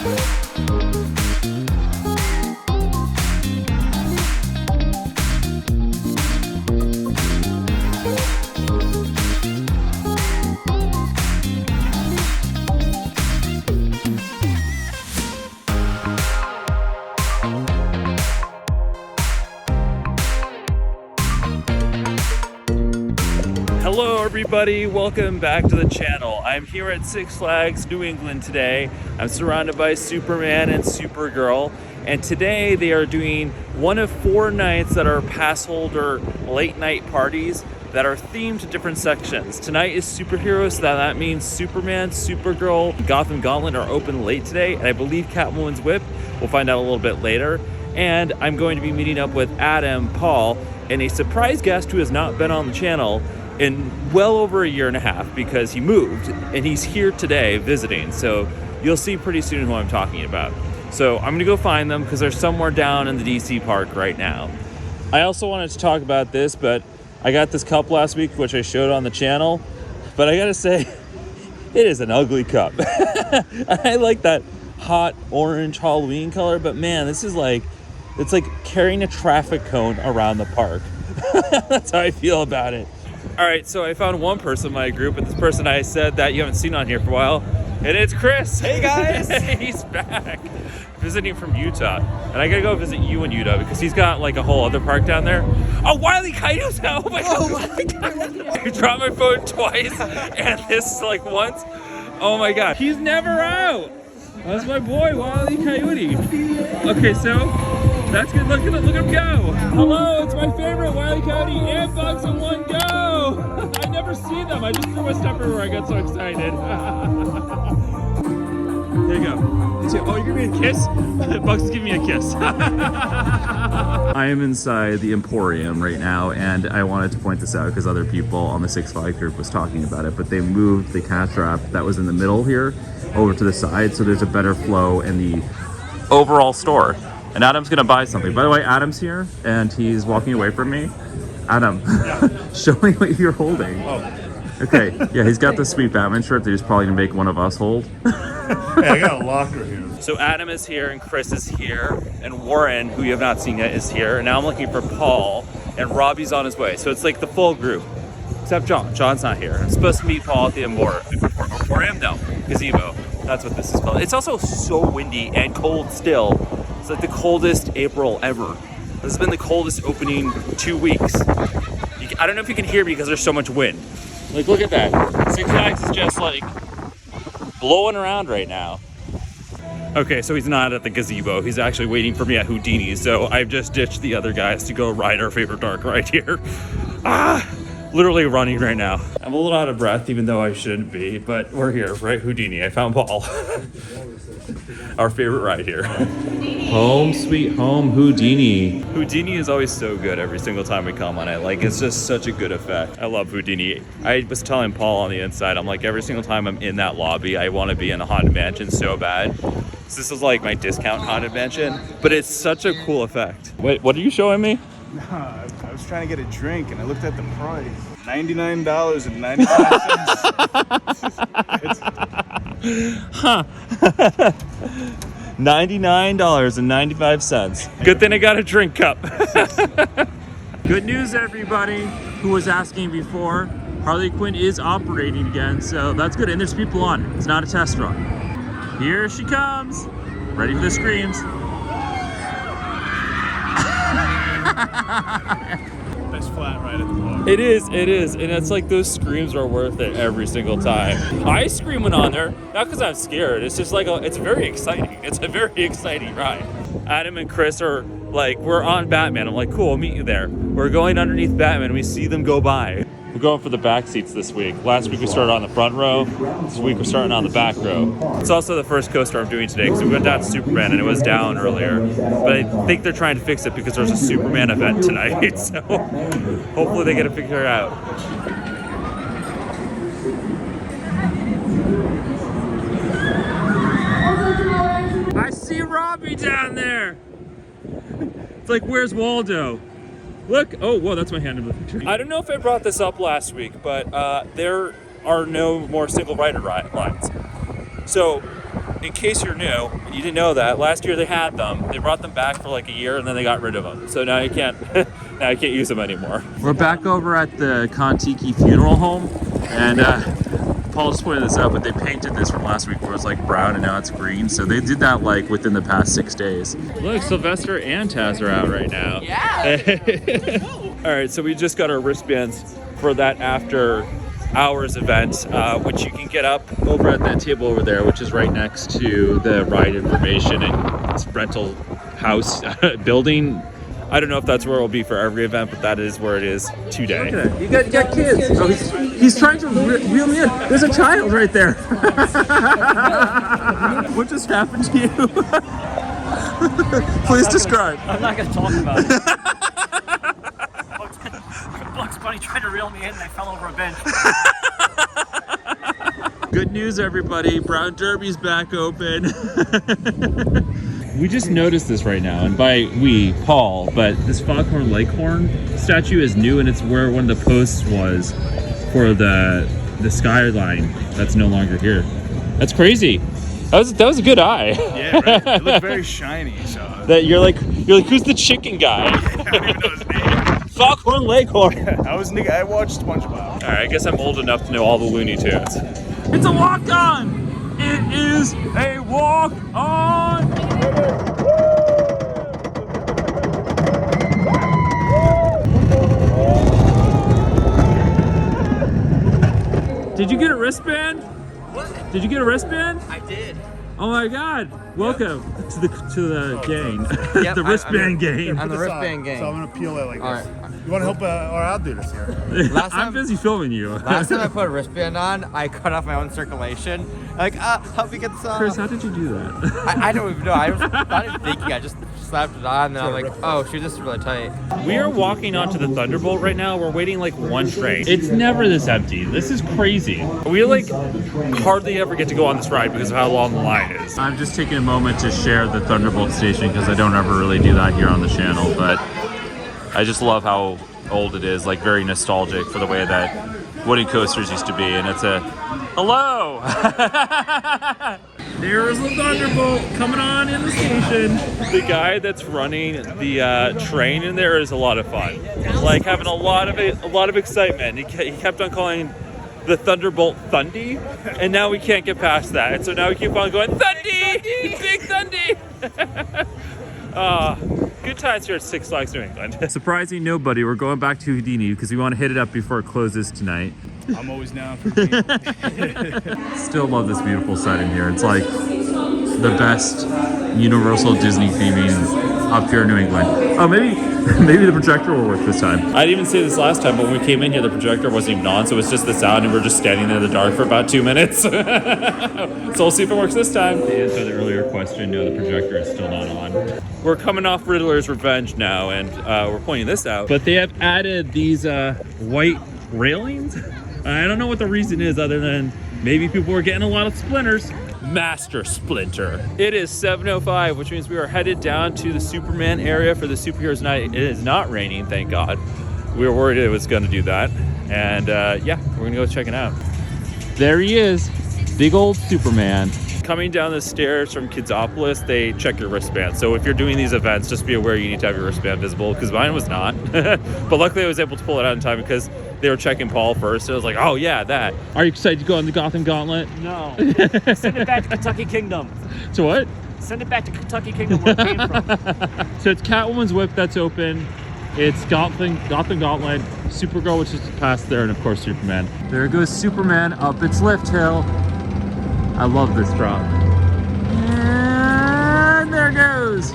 Hello everybody, welcome back to the channel. I'm here at Six Flags New England today. I'm surrounded by Superman and Supergirl, and today they are doing one of 4 nights that are pass holder late night parties that are themed to different sections. Tonight is superheroes, so that means Superman, Supergirl, Gotham Gauntlet are open late today, and I believe Catwoman's Whip. We'll find out a little bit later. And I'm going to be meeting up with Adam, Paul, and a surprise guest who has not been on the channel in well over a year and a half because he moved, and he's here today visiting. So you'll see pretty soon who I'm talking about. So I'm gonna go find them because they're somewhere down in the DC park right now. I also wanted to talk about this, but I got this cup last week, which I showed on the channel, but I gotta say, it is an ugly cup. I like that hot orange Halloween color, but man, this is like, it's like carrying a traffic cone around the park. That's how I feel about it. All right, so I found one person in my group, and this person I said that you haven't seen on here for a while, and it's Chris. Hey guys! He's back, visiting from Utah, and I gotta go visit you in Utah because he's got like a whole other park down there. Oh, Wile E Coyote's out! Oh my god! I dropped my phone twice, and this like once. Oh my god, he's never out. That's my boy, Wile E Coyote. Okay, so that's good. Look at him go. Hello, it's my favorite, Wile E Coyote and Bugs in one go. I never see them. I just threw my stuff everywhere. I got so excited. There you go. Oh, you're giving me a kiss? Bugs is giving me a kiss. I am inside the Emporium right now, and I wanted to point this out because other people on the Six Flags group was talking about it, but they moved the cash wrap that was in the middle here over to the side, so there's a better flow in the overall store. And Adam's gonna buy something. By the way, Adam's here, and he's walking away from me. Adam, yeah. Show me what you're holding. Oh. Okay, yeah, he's got the sweet Batman shirt that he's probably gonna make one of us hold. Hey, I got a locker here. So Adam is here, and Chris is here, and Warren, who you have not seen yet, is here. And now I'm looking for Paul, and Robbie's on his way. So it's like the full group, except John. John's not here. I'm supposed to meet Paul at the Emporium, no, gazebo. That's what this is called. It's also so windy and cold still. It's like the coldest April ever. This has been the coldest opening 2 weeks. I don't know if you can hear me because there's so much wind. Like, look at that. Six Flags is just like blowing around right now. Okay, so he's not at the gazebo. He's actually waiting for me at Houdini. So I've just ditched the other guys to go ride our favorite dark ride here. Literally running right now. I'm a little out of breath, even though I shouldn't be, but we're here, right? Houdini. I found Paul. Our favorite ride here. Home sweet home Houdini. Houdini is always so good every single time we come on it. Like, it's just such a good effect. I love Houdini. I was telling Paul on the inside, I'm like, every single time I'm in that lobby, I want to be in a haunted mansion so bad. So this is like my discount haunted mansion, but it's such a cool effect. Wait, what are you showing me? Nah, I was trying to get a drink and I looked at the price. $99.95. Huh. $99.95. Good thing I got a drink cup. Good news, everybody who was asking before. Harley Quinn is operating again, so that's good. And there's people on it. It's not a test run. Here she comes. Ready for the screams. Best flat ride at the park. It is, and it's like those screams are worth it every single time. I scream when on there, not because I'm scared. It's just like it's very exciting. It's a very exciting ride. Adam and Chris are like, we're on Batman. I'm like, cool, I'll meet you there. We're going underneath Batman, and we see them go by. We're going for the back seats this week. Last week we started on the front row. This week we're starting on the back row. It's also the first coaster I'm doing today because we went down to Superman and it was down earlier. But I think they're trying to fix it because there's a Superman event tonight. So hopefully they get it figured out. I see Robbie down there. It's like, where's Waldo? Look, oh, whoa, that's my hand in the picture. I don't know if I brought this up last week, but there are no more single rider lines. So in case you're new and you didn't know that, last year they had them. They brought them back for like a year and then they got rid of them. So now you can't now you can't use them anymore. We're back over at the Kontiki funeral home, and Paul just pointed this out, but they painted this from last week where it was like brown and now it's green. So they did that like within the past 6 days. Look, Sylvester and Taz are out right now. Yeah. All right, so we just got our wristbands for that after hours event, which you can get up over at that table over there, which is right next to the ride information and rental house building. I don't know if that's where it will be for every event, but that is where it is today. Look at it. You got kids. Oh, he's trying to reel me in. There's a child right there. What just happened to you? Please describe. I'm not going to talk about it. Bugs Bunny tried to reel me in and I fell over a bench. Good news, everybody. Brown Derby's back open. We just noticed this right now, and by we, Paul, but this Foghorn Leghorn statue is new, and it's where one of the posts was for the skyline that's no longer here. That's crazy. That was a good eye. Yeah, right. It looked very shiny. So That you're like, who's the chicken guy? I don't even know his name. Foghorn Leghorn. I watched SpongeBob. All right, I guess I'm old enough to know all the Looney Tunes. It's a walk-on. It is a walk-on. Did you get a wristband? What? Did you get a wristband? I did. Oh my God! Welcome to the gang, Yep, the wristband gang. I'm the wristband gang. So I'm gonna peel it like All this. right. You want to help, or I'll do this here. Last I'm time- busy filming you. Last time I put a wristband on, I cut off my own circulation. Like, help me get this on. Chris, how did you do that? I don't even know. I was not even thinking. I just slapped it on, and I'm like, oh, shoot, this is really tight. We are walking onto the Thunderbolt right now. We're waiting like one train. It's never this empty. This is crazy. We like hardly ever get to go on this ride because of how long the line is. I'm just taking a moment to share the Thunderbolt station because I don't ever really do that here on the channel, but I just love how old it is, like very nostalgic for the way that wooden coasters used to be. And it's a hello. There's the Thunderbolt coming on in the station. The guy that's running the train in there is a lot of fun, like having a lot of excitement. He kept on calling the Thunderbolt Thundy, and now we can't get past that. And so now we keep on going Thundy, big Thundy. Good times here at Six Flags New England. Surprising nobody, we're going back to Houdini because we want to hit it up before it closes tonight. I'm always down for me. Still love this beautiful set in here. It's like the best Universal Disney theming up here in New England. Oh, maybe the projector will work this time. I didn't even say this last time, but when we came in here, the projector wasn't even on, so it was just the sound, and we were just standing there in the dark for about 2 minutes. So we'll see if it works this time. To answer the earlier question, no, the projector is still not on. We're coming off Riddler's Revenge now, and we're pointing this out. But they have added these white railings. I don't know what the reason is other than maybe people were getting a lot of splinters. Master Splinter. It is 7:05, which means we are headed down to the Superman area for the Superheroes Night. It is not raining, thank God. We were worried it was going to do that. And yeah, we're going to go check it out. There he is, big old Superman. Coming down the stairs from Kidsopolis, they check your wristband. So if you're doing these events, just be aware you need to have your wristband visible, because mine was not. But luckily I was able to pull it out in time because they were checking Paul first. So I was like, oh yeah, that. Are you excited to go on the Gotham Gauntlet? No. Send it back to Kentucky Kingdom. To what? Send it back to Kentucky Kingdom where it came from. So it's Catwoman's whip that's open. It's Gotham Gauntlet, Supergirl, which is past there, and of course Superman. There goes Superman up its lift hill. I love this drop. And there it goes.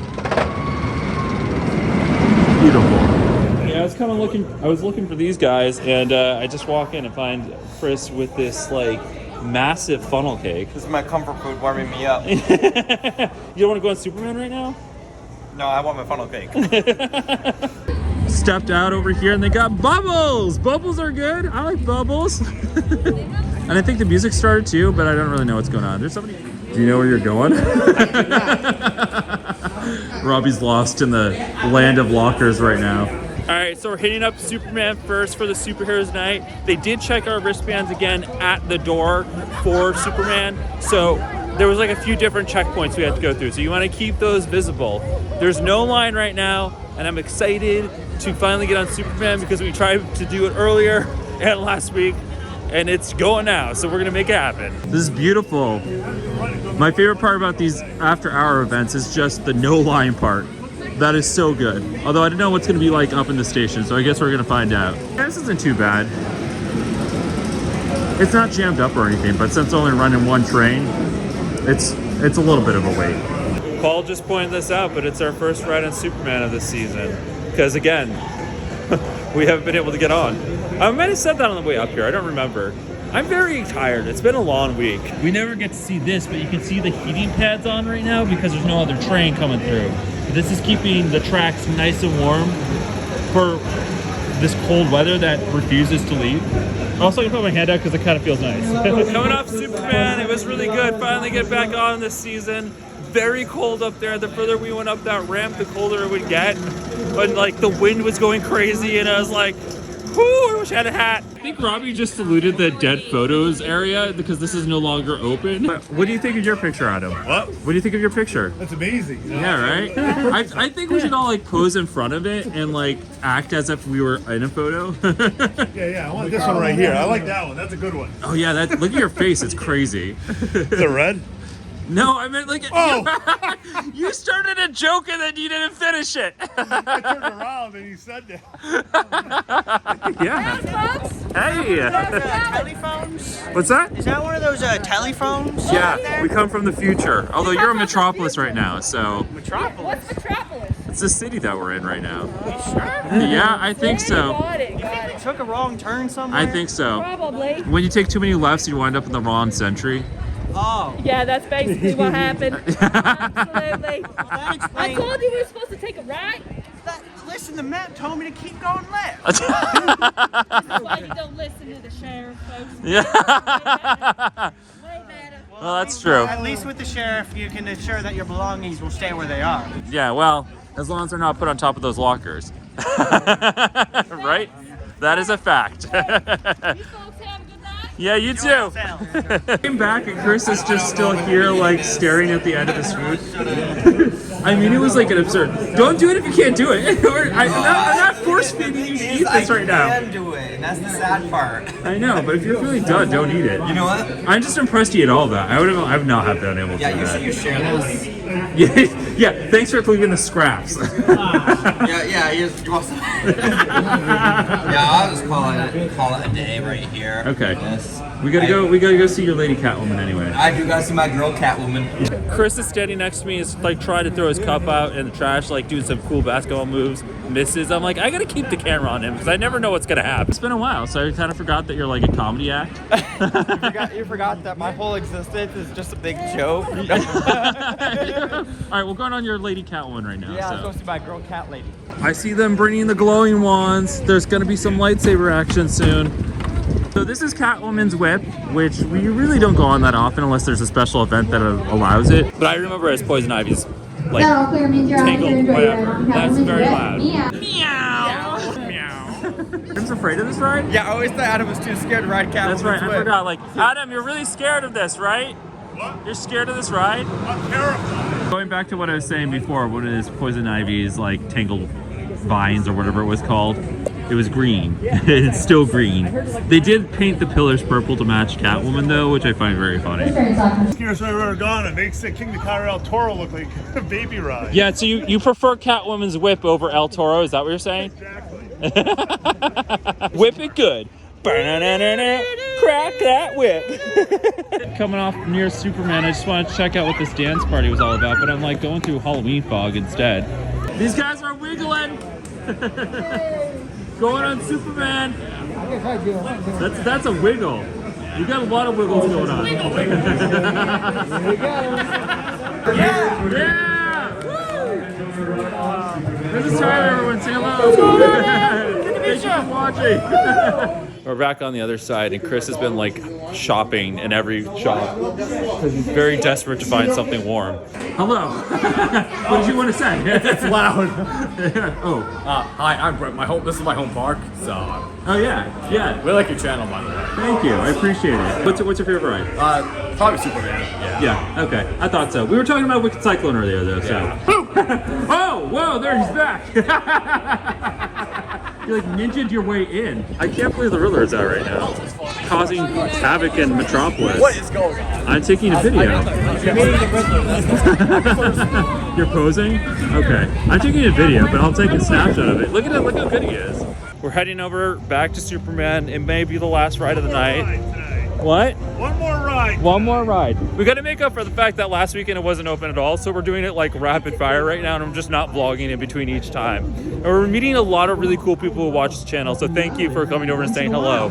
Beautiful. Yeah, I was kind of looking for these guys, and I just walk in and find Chris with this like massive funnel cake. This is my comfort food warming me up. You don't want to go on Superman right now? No, I want my funnel cake. Stepped out over here and they got bubbles. Bubbles are good. I like bubbles. And I think the music started too, but I don't really know what's going on. There's somebody. Do you know where you're going? Robbie's lost in the land of lockers right now. All right, so we're hitting up Superman first for the Superheroes Night. They did check our wristbands again at the door for Superman. So there was like a few different checkpoints we had to go through. So you want to keep those visible. There's no line right now, and I'm excited to finally get on Superman because we tried to do it earlier and last week, and it's going now. So we're gonna make it happen. This is beautiful. My favorite part about these after-hour events is just the no line part. That is so good. Although I don't know what's gonna be like up in the station, so I guess we're gonna find out. This isn't too bad. It's not jammed up or anything, but since it's only running one train, it's a little bit of a wait. Paul just pointed this out, but it's our first ride on Superman of this season. Because again, we haven't been able to get on. I might have said that on the way up here, I don't remember. I'm very tired, it's been a long week. We never get to see this, but you can see the heating pads on right now because there's no other train coming through. This is keeping the tracks nice and warm for this cold weather that refuses to leave. Also, I can put my hand out because it kind of feels nice. Coming off Superman, it was really good. Finally get back on this season. Very cold up there. The further we went up that ramp, the colder it would get. But like the wind was going crazy and I was like, whoo, I wish I had a hat. I think Robbie just saluted the dead photos area because this is no longer open. What do you think of your picture, Adam? What? What do you think of your picture? That's amazing. Yeah, right? I think we should all like pose in front of it and like act as if we were in a photo. Yeah, I want this one right here. I like that one. That's a good one. Oh yeah, look at your face, it's crazy. Is it red? No, I meant like Oh! you started a joke and then you didn't finish it. I turned around and he said that. Yeah. Folks, Hey. telephones? What's that? Is that one of those telephones? Yeah, we come from the future. Although you're in Metropolis right now, so Metropolis. What's Metropolis? it's the city that we're in right now. Sure. Yeah, I think so. Got it. We took a wrong turn somewhere. I think so. Probably. When you take too many lefts, you wind up in the wrong century. Oh. Yeah, that's basically what happened. Absolutely. That I explains. told you we were supposed to take a right. Listen, the map told me to keep going left. That's why you don't listen to the sheriff, folks. Yeah. Way better. Well, that's true. At least with the sheriff, you can ensure that your belongings will stay where they are. Yeah, well, as long as they're not put on top of those lockers. Right? That is a fact. You folks have a good night. Yeah, you too. Came back and Chris is just still here, like staring at the end of his food. I mean, it was like an absurd. Don't do it if you can't do it. I'm not force feeding you to eat this right now. I can do it, and that's the sad part. I know, but if you're really done, don't eat it. You know what? I'm just impressed you ate all that. I've not have been able to. Yeah, do you that. said you share this. Yeah. Thanks for leaving the scraps. Yeah, you want some? Yeah, I'll just call it a day right here. Okay. Yes. We gotta go see your lady Catwoman anyway. I do gotta see my girl Catwoman. Chris is standing next to me, is like trying to throw his cup out in the trash, like doing some cool basketball moves, misses. I'm like, I gotta keep the camera on him because I never know what's gonna happen. It's been a while, so I kind of forgot that you're like a comedy act. You forgot that my whole existence is just a big joke. All right, we're going on your lady Catwoman right now. Yeah, I'm so. supposed to be my girl cat lady. I see them bringing the glowing wands. There's gonna be some lightsaber action soon. So this is Catwoman's whip, which we really don't go on that often unless there's a special event that allows it. But I remember as Poison Ivy's like tangled, whatever. That's very loud. Meow. Adam's afraid of this ride? Yeah, I always thought Adam was too scared to ride Catwoman's That's right, I whip. forgot. Like, Adam, you're really scared of this, right? What? You're scared of this ride? I'm terrified. Going back to what I was saying before, what is Poison Ivy's like tangled vines or whatever it was called? It was green. It's still green. They did paint the pillars purple to match Catwoman though, which I find very funny. Here's where we're gone. It makes the King Car El Toro look like a baby ride. Yeah, so you prefer Catwoman's whip over El Toro, is that what you're saying? Exactly. Whip it good. Crack that whip. Coming off near Superman, I just wanted to check out what this dance party was all about, but I'm like going through Halloween fog instead. These guys are wiggling. Going on Superman. That's a wiggle. You got a lot of wiggles going on. Yeah! This is Tyler, everyone. Say hello. Thank you for watching. We're back on the other side, and Chris has been like shopping in every shop because he's very desperate to find something warm. Hello. What did you want to say? It's loud. Oh. Hi, I'm Brett. This is my home park, so Oh yeah. Yeah. we like your channel, by the way. Thank you. I appreciate it. What's your favorite ride? Probably Superman. Yeah. Okay. I thought so. We were talking about Wicked Cyclone earlier, though. So. Oh, whoa! There he's back. You like ninja'd your way in. I can't believe the Riddler is out right now, causing havoc in Metropolis. What is going on? I'm taking a video. You're posing? Okay. I'm taking a video, but I'll take a snapshot of it. Look at it. Look how good he is. We're heading over back to Superman. It may be the last ride of the night. What? One more ride. One more ride. We got to make up for the fact that last weekend it wasn't open at all, so we're doing it like rapid fire right now, and I'm just not vlogging in between each time. And we're meeting a lot of really cool people who watch the channel, so thank you for coming over and saying hello.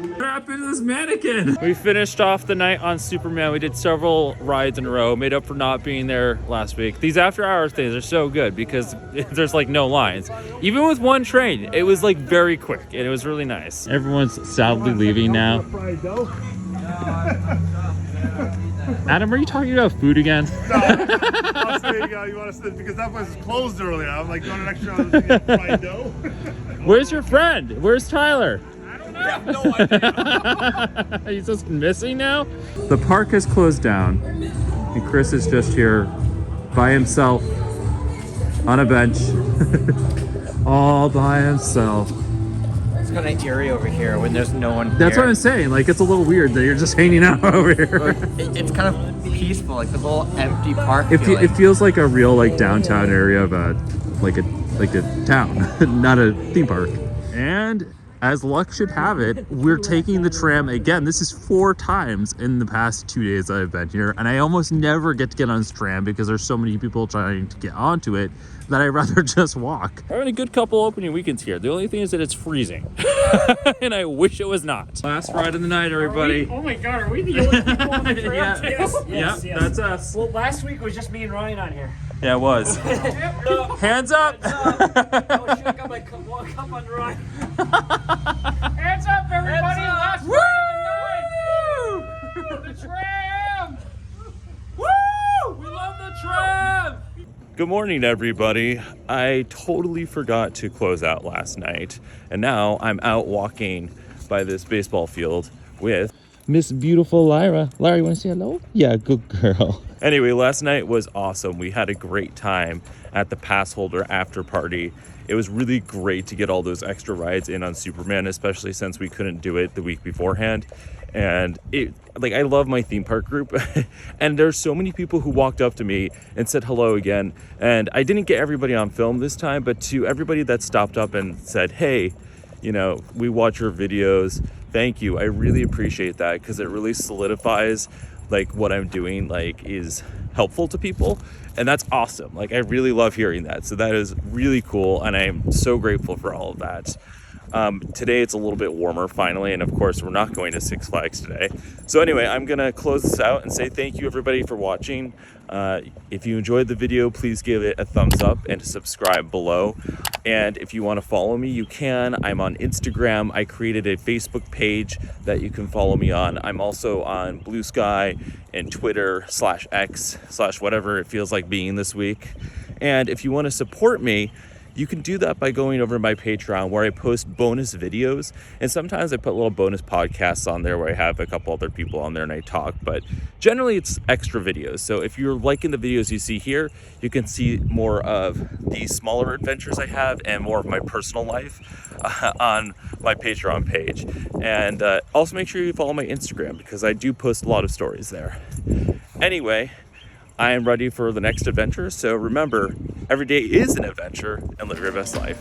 What happened to this mannequin? We finished off the night on Superman. We did several rides in a row, made up for not being there last week. These after hours things are so good because there's like no lines. Even with one train, it was like very quick and it was really nice. Everyone's sadly leaving now. Adam, are you talking about food again? No, I'll say you want to sit because that place was closed earlier. I'm like going an extra hour to get fried dough. Where's your friend? Where's Tyler? I have no idea. He's just missing now? The park has closed down, and Chris is just here by himself on a bench, all by himself. It's kind of eerie over here when there's no one That's here. what I'm saying. Like, it's a little weird that you're just hanging out over here. It's kind of peaceful, like the little empty park It feeling. feels like a real like downtown area of a town, not a theme park. And as luck should have it, we're taking the tram again. This is 4 times in the past 2 days that I've been here, and I almost never get to get on this tram because there's so many people trying to get onto it that I'd rather just walk. We're having a good couple opening weekends here. The only thing is that it's freezing. And I wish it was not. Last ride of the night, everybody. Oh my god, are we the only people on the trail? Yeah. Yep, that's us. Well, last week was just me and Ryan on here. Yeah, it was. Hands up! Oh shit, I got my cup on Ryan. Hands up, everybody! Last ride of the night! The tram! Woo! We love the tram! Good morning, everybody. I totally forgot to close out last night, and now I'm out walking by this baseball field with Miss Beautiful Lyra. Lyra, you want to say hello? Yeah, good girl. Anyway, last night was awesome. We had a great time at the Passholder after party. It was really great to get all those extra rides in on Superman, especially since we couldn't do it the week beforehand. And I love my theme park group. And there's so many people who walked up to me and said hello again. And I didn't get everybody on film this time, but to everybody that stopped up and said, hey, we watch your videos. Thank you. I really appreciate that because it really solidifies what I'm doing is helpful to people, and that's awesome. I really love hearing that. So that is really cool, and I am so grateful for all of that. Today it's a little bit warmer finally, and of course we're not going to Six Flags today. So anyway, I'm gonna close this out and say thank you everybody for watching. If you enjoyed the video, please give it a thumbs up and subscribe below. And if you want to follow me, you can. I'm on Instagram. I created a Facebook page that you can follow me on. I'm also on Blue Sky and Twitter /X/ whatever it feels like being this week. And if you want to support me, you can do that by going over to my Patreon where I post bonus videos. And sometimes I put little bonus podcasts on there where I have a couple other people on there and I talk, but generally it's extra videos. So if you're liking the videos you see here, you can see more of the smaller adventures I have and more of my personal life on my Patreon page. And also make sure you follow my Instagram because I do post a lot of stories there. Anyway, I am ready for the next adventure. So remember, every day is an adventure and live your best life.